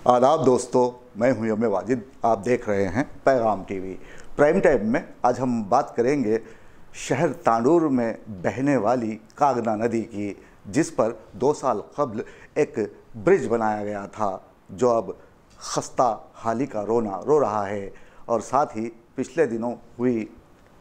आदाब दोस्तों, मैं हूं यम वाजिद। आप देख रहे हैं पैगाम टीवी। प्राइम टाइम में आज हम बात करेंगे शहर तांडूर में बहने वाली कागना नदी की, जिस पर 2 साल कबल एक ब्रिज बनाया गया था जो अब खस्ता हाली का रोना रो रहा है। और साथ ही पिछले दिनों हुई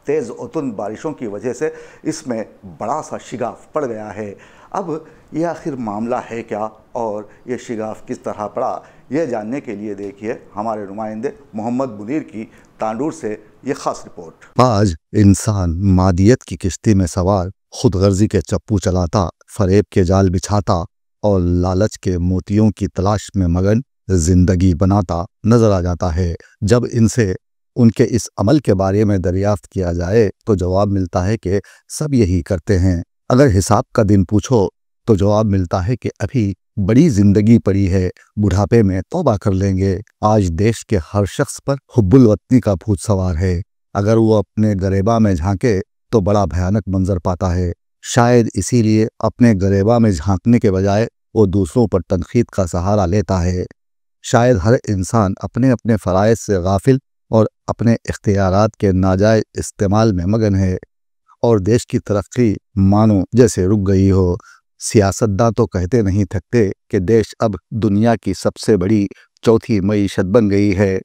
तेज़ उतुन बारिशों की वजह से इसमें बड़ा सा शिगाफ पड़ गया है। अब ये आखिर मामला है क्या और ये शिगाफ किस तरह पड़ा, ये जानने के लिए देखिए हमारे नुमाइंदे मोहम्मद मुनीर की तांडूर से ये खास रिपोर्ट। आज इंसान मादियत की किश्ती में सवार खुदगर्जी के चप्पू चलाता, फरेब के जाल बिछाता और लालच के मोतियों की तलाश में मगन जिंदगी बनाता नजर आ जाता है। जब इनसे उनके इस अमल के बारे में दरियाफ्त किया जाए तो जवाब मिलता है कि सब यही करते हैं। अगर हिसाब का दिन पूछो तो जवाब मिलता है कि अभी बड़ी जिंदगी पड़ी है, बुढ़ापे में तौबा कर लेंगे। आज देश के हर शख्स पर हुब्बुल वतनी का भूत सवार है। अगर वो अपने गरेबा में झांके तो बड़ा भयानक मंजर पाता है। शायद इसीलिए अपने गरेबा में झांकने के बजाय वो दूसरों पर तनकीद का सहारा लेता है। शायद हर इंसान अपने अपने फ़राइज़ से गाफिल और अपने इख्तियारात के नाजायज इस्तेमाल में मगन है और देश की तरक्की मानो जैसे रुक गई हो। सियासतदान तो कहते नहीं थकते कि देश अब दुनिया की सबसे बड़ी चौथी मईशत बन गई है,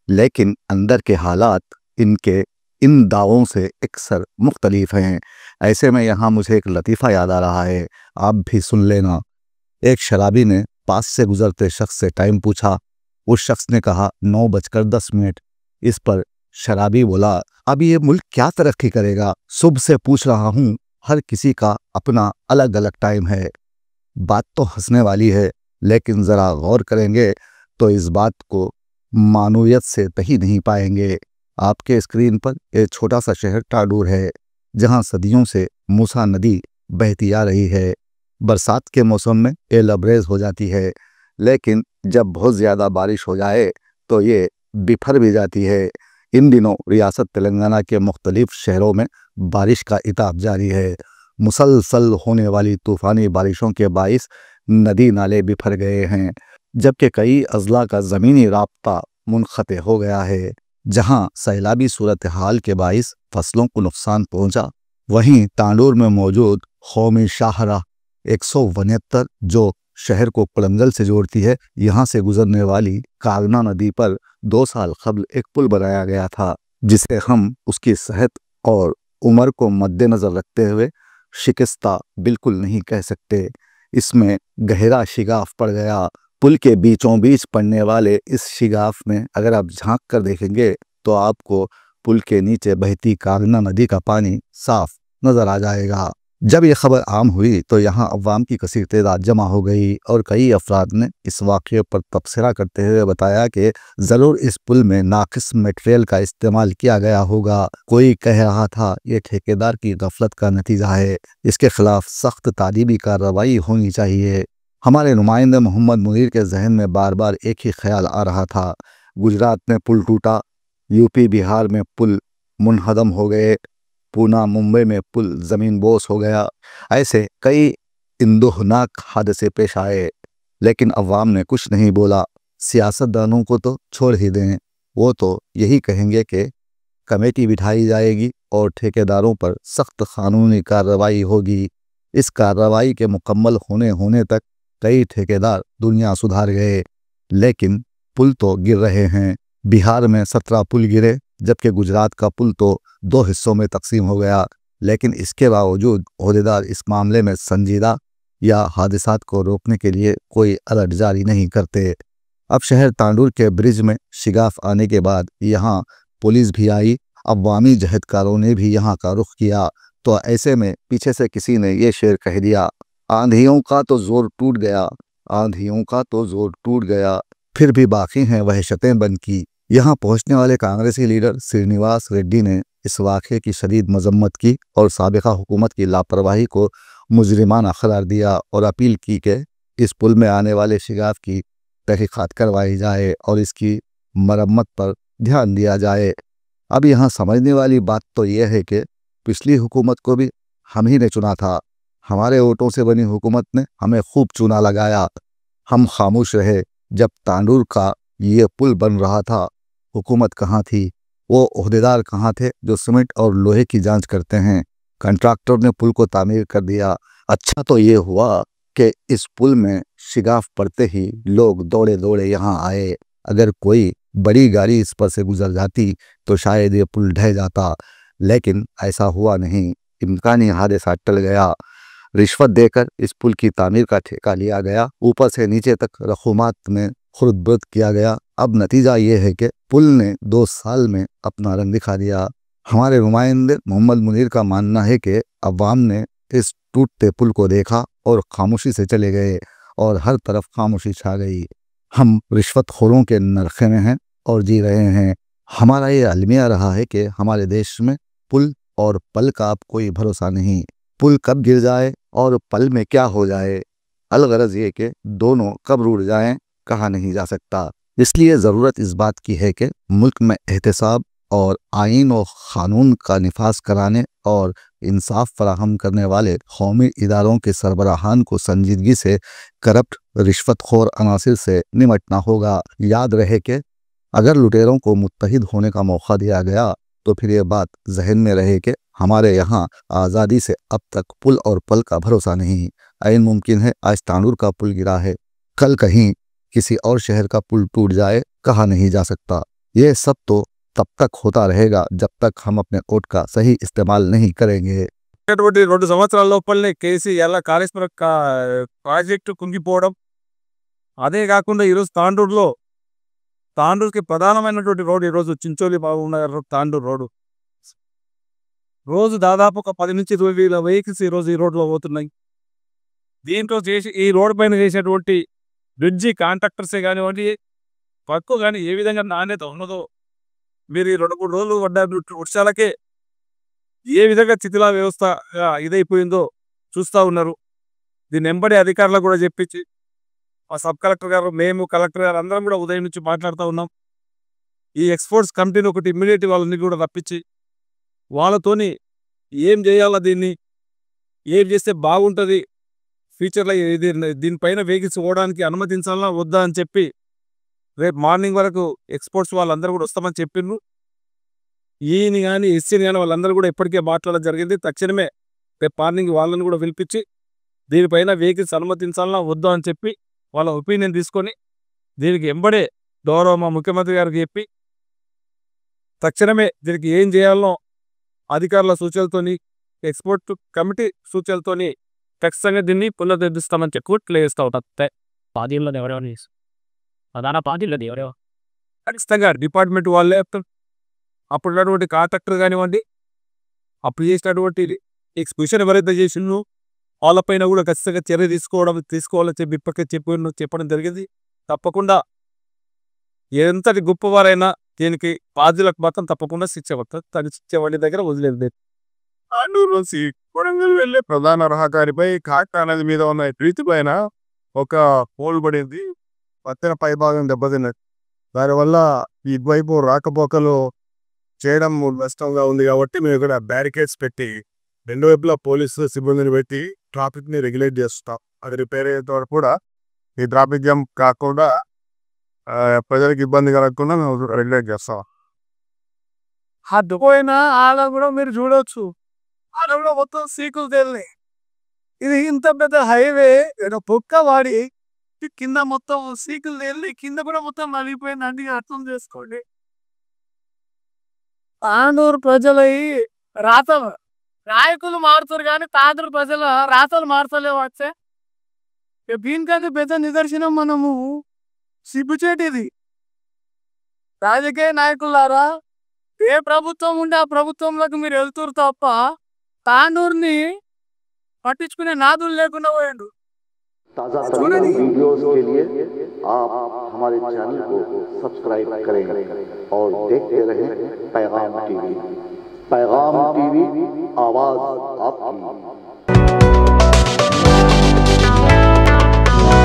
लेकिन अंदर के हालात इनके इन दावों से अक्सर मुख्तलिफ हैं। ऐसे में यहाँ मुझे एक लतीफ़ा याद आ रहा है, आप भी सुन लेना। एक शराबी ने पास से गुजरते शख्स से टाइम पूछा। उस शख्स ने कहा 9:10। इस पर शराबी बोला, अब ये मुल्क क्या तरक्की करेगा? सुबह से पूछ रहा हूँ, हर किसी का अपना अलग अलग टाइम है। बात तो हंसने वाली है, लेकिन ज़रा गौर करेंगे तो इस बात को मानूयत से तही नहीं पाएंगे। आपके स्क्रीन पर एक छोटा सा शहर तांडूर है, जहाँ सदियों से मूसा नदी बहती आ रही है। बरसात के मौसम में ये लबरेज हो जाती है, लेकिन जब बहुत ज़्यादा बारिश हो जाए तो ये बिफर भी जाती है। इन दिनों रियासत तेलंगाना के मुख्तलिफ शहरों में बारिश का इताब जारी है। मुसलसल होने वाली तूफ़ानी बारिशों के बाइस नदी नाले बिफर गए हैं, जबकि कई अजला का ज़मीनी राब्ता मुनक़ते हो गया है। जहां सैलाबी सूरत हाल के बाइस फसलों को नुकसान पहुंचा, वहीं तांडूर में मौजूद कौमी शाहराह 169 जो शहर को पलंगल से जोड़ती है, यहाँ से गुजरने वाली कागना नदी पर 2 साल कबल एक पुल बनाया गया था, जिसे हम उसकी सेहत और उम्र को मद्देनज़र रखते हुए शिकस्ता बिल्कुल नहीं कह सकते। इसमें गहरा शिगाफ पड़ गया। पुल के बीचों बीच पड़ने वाले इस शिगाफ में अगर आप झांक कर देखेंगे तो आपको पुल के नीचे बहती कागना नदी का पानी साफ नजर आ जाएगा। जब यह खबर आम हुई तो यहाँ अवाम की कसीर तादाद जमा हो गई और कई अफराद ने इस वाक़े पर तबसरा करते हुए बताया कि ज़रूर इस पुल में नाक़िस मटेरियल का इस्तेमाल किया गया होगा। कोई कह रहा था ये ठेकेदार की गफलत का नतीजा है, इसके खिलाफ सख्त तालीबी कार्रवाई होनी चाहिए। हमारे नुमाइंदे मोहम्मद मुनीर के जहन में बार बार एक ही ख्याल आ रहा था, गुजरात में पुल टूटा, यूपी बिहार में पुल मुनहदम हो गए, पूना मुंबई में पुल ज़मीन बोस हो गया। ऐसे कई इंदोहनाक हादसे पेश आए, लेकिन अवाम ने कुछ नहीं बोला। सियासतदानों को तो छोड़ ही दें, वो तो यही कहेंगे कि कमेटी बिठाई जाएगी और ठेकेदारों पर सख्त कानूनी कार्रवाई होगी। इस कार्रवाई के मुकम्मल होने तक कई ठेकेदार दुनिया सुधार गए, लेकिन पुल तो गिर रहे हैं। बिहार में 17 पुल गिरे, जबकि गुजरात का पुल तो 2 हिस्सों में तकसीम हो गया, लेकिन इसके बावजूद ओहदेदार इस मामले में संजीदा या हादसात को रोकने के लिए कोई अलर्ट जारी नहीं करते। अब शहर तांडूर के ब्रिज में शिगाफ आने के बाद यहाँ पुलिस भी आई, अवामी जहदकारों ने भी यहाँ का रुख किया। तो ऐसे में पीछे से किसी ने ये शेर कह दिया, आंधियों का तो जोर टूट गया, आंधियों का तो जोर टूट गया, फिर भी बाकी हैं वहशतें बन की। यहाँ पहुँचने वाले कांग्रेसी लीडर श्रीनिवास रेड्डी ने इस वाक़े की शदीद मजम्मत की और साबिका हुकूमत की लापरवाही को मुजरिमाना करार दिया और अपील की कि इस पुल में आने वाले शिगाफ की तहकीकात करवाई जाए और इसकी मरम्मत पर ध्यान दिया जाए। अब यहाँ समझने वाली बात तो यह है कि पिछली हुकूमत को भी हम ही ने चुना था, हमारे वोटों से बनी हुकूमत ने हमें खूब चूना लगाया, हम खामोश रहे, जब तांडूर का ये पुल बन रहा था, हुकूमत कहाँ थी? वो ओहदेदार कहाँ थे जो सीमेंट और लोहे की जांच करते हैं? कंट्रैक्टर ने पुल को तामीर कर दिया। अच्छा तो ये हुआ कि इस पुल में शिगाफ पड़ते ही लोग दौड़े दौड़े यहाँ आए। अगर कोई बड़ी गाड़ी इस पर से गुजर जाती तो शायद ये पुल ढह जाता, लेकिन ऐसा हुआ नहीं। इम्कानी हादसा टल गया। रिश्वत देकर इस पुल की तामीर का ठेका लिया गया। ऊपर से नीचे तक रसूमात में खुर्द-बुर्द किया गया। अब नतीजा ये है कि पुल ने 2 साल में अपना रंग दिखा दिया। हमारे नुमाइंदे मोहम्मद मुनीर का मानना है कि अवाम ने इस टूटते पुल को देखा और खामोशी से चले गए और हर तरफ खामोशी छा गई। हम रिश्वतखोरों के नरखे में हैं और जी रहे हैं। हमारा ये अलमिया रहा है कि हमारे देश में पुल और पल का अब कोई भरोसा नहीं। पुल कब गिर जाए और पल में क्या हो जाए, अलगरज ये कि दोनों कब रूठ जाएं, कहा नहीं जा सकता। इसलिए ज़रूरत इस बात की है कि मुल्क में एहतसाब और आइन और क़ानून का निफाज कराने और इंसाफ फराहम करने वाले कौमी इदारों के सरबराहान को संजीदगी से करप्ट रिश्वतखोर अनासिर से निमटना होगा। याद रहे कि अगर लुटेरों को मुत्तहिद होने का मौका दिया गया तो फिर ये बात जहन में रहे कि हमारे यहाँ आज़ादी से अब तक पुल और पल का भरोसा नहीं। आइन मुमकिन है आज तांडूर का पुल गिरा है, कल कहीं किसी और शहर का पुल टूट जाए, कहा नहीं जा सकता। ये सब तो तब तक होता रहेगा जब तक हम अपने वोट का सही इस्तेमाल नहीं करेंगे। 2 సంవత్సరాల లోపలనే కేసీ ఎలా కాళేశ్వర ప్రాజెక్టు కుంగిపోవడం, అదే కాకుండా ఈరోజు తాండూరుకి ప్రధానమైనటువంటి రోడ్డు ఈరోజు చించోలి బాబునగర్ తాండూరు రోడ్డు రోజు దాదాపు ఒక 10 నుంచి 20 వేల వెహికల్స్ ఈరోజు ఈ రోడ్లో పోతున్నాయి. దీంట్లో ఈ రోడ్డు పైన చేసేటువంటి బ్రిడ్జి కాంట్రాక్టర్సే కానివ్వండి, వర్క్ కానీ ఏ విధంగా నాణ్యత ఉన్నదో మీరు ఈ 2-3 రోజులు పడ్డ వర్షాలకే ఏ విధంగా శిథిలా వ్యవస్థ ఇదైపోయిందో చూస్తూ ఉన్నారు. దీన్ని వెంబడి అధికారులకు కూడా చెప్పించి మా సబ్ కలెక్టర్ గారు, మేము కలెక్టర్ గారు అందరం కూడా ఉదయం నుంచి మాట్లాడుతూ ఉన్నాం. ఈ ఎక్స్పోర్ట్స్ కంపెనీని ఒకటి ఇమ్మీడియట్ వాళ్ళని కూడా రప్పించి వాళ్ళతోని ఏం చేయాలా, దీన్ని ఏం చేస్తే బాగుంటుంది, ఫ్యూచర్లో దీనిపైన వెహికల్స్ పోవడానికి అనుమతించాలా వద్దా అని చెప్పి రేపు మార్నింగ్ వరకు ఎక్స్పోర్ట్స్ వాళ్ళందరూ కూడా వస్తామని చెప్పిండ్రు. ఈయన కానీ ఎస్సీని కానీ వాళ్ళందరూ కూడా ఇప్పటికే మాట్లాడడం జరిగింది. తక్షణమే రేపు మార్నింగ్ వాళ్ళని కూడా పిలిపించి దీనిపైన వెహికల్స్ అనుమతించాలా వద్దా అని చెప్పి వాళ్ళ ఒపీనియన్ తీసుకొని దీనికి వెంబడే గౌరవ మా ముఖ్యమంత్రి గారికి చెప్పి తక్షణమే దీనికి ఏం చేయాలనో అధికారుల సూచనలతోని, ఎక్స్పోర్ట్ కమిటీ సూచనలతోని ఖచ్చితంగా దీన్ని పునరుద్ధరిస్తామని చెప్పి తెలియజేస్తూ ఉంటారు. పార్టీలో ఎవరెవరు ప్రధాన పార్టీలో ఎవరెవరు ఖచ్చితంగా డిపార్ట్మెంట్ వాళ్ళే చెప్తారు. అప్పుడు ఉన్నటువంటి కాంట్రాక్టర్ కానివ్వండి, అప్పుడు చేసినటువంటి ఎక్స్పోజిషన్ ఎవరైతే చేసిండ్రో వాళ్ళపైన కూడా ఖచ్చితంగా చర్య తీసుకోవాలని చెప్పి ఇప్పటికే చెప్పడం జరిగింది. తప్పకుండా ఎంతటి గొప్పవారైనా దీనికి బాధ్యులకు మాత్రం తప్పకుండా శిక్ష పడుతుంది. తను శిక్ష వాడి దగ్గర వదిలేదు. తాండూరు నుంచి కొడంగల్ వెళ్ళే ప్రధాన రహదారిపై కాకా నది మీద ఉన్న రీతి పైన ఒక పోల్ పడింది. పక్కన పై భాగం దెబ్బతిన్నది. దానివల్ల ఇటువైపు రాకపోకలు చేయడం కష్టంగా ఉంది కాబట్టి మేము ఇక్కడ బ్యారికేడ్స్ పెట్టి 2 వైపులా పోలీసు సిబ్బందిని పెట్టి ట్రాఫిక్ని రెగ్యులేట్ చేస్తాం. అది రిపేర్ అయ్యేంత వరకు కూడా ఈ ట్రాఫిక్ జామ్ కాకుండా ప్రజలకు ఇబ్బంది కలగకుండా మేము రెగ్యులేట్ చేస్తాం. అడ్డుపోయిన ఆడ కూడా మీరు చూడవచ్చు, ఆడ కూడా మొత్తం సీకులు తేలినాయి. ఇది ఇంత పెద్ద హైవే పొక్క వాడి కింద మొత్తం సీకులు తేలి కింద కూడా మొత్తం నలిగిపోయిందండి. అర్థం చేసుకోండి. తాండూరు ప్రజల రాతలు నాయకులు మారుతారు కానీ తాండూరు ప్రజల రాతలు మారుతలేవు. వచ్చే దీనికంటే పెద్ద నిదర్శనం మనము సిగ్గుచేటిది. రాజకీయ నాయకులారా, ఏ ప్రభుత్వం ఉంటే ఆ ప్రభుత్వంలోకి మీరు వెళ్తురు తప్ప తాండూరుని పట్టించుకునే నాదులు లేకుండా పోయిండు. ताज़ा तरीन वीडियोस के लिए आप हमारे चैनल को सब्सक्राइब करें और देखते रहें पैगाम टीवी। पैगाम टीवी, आवाज़ आपकी।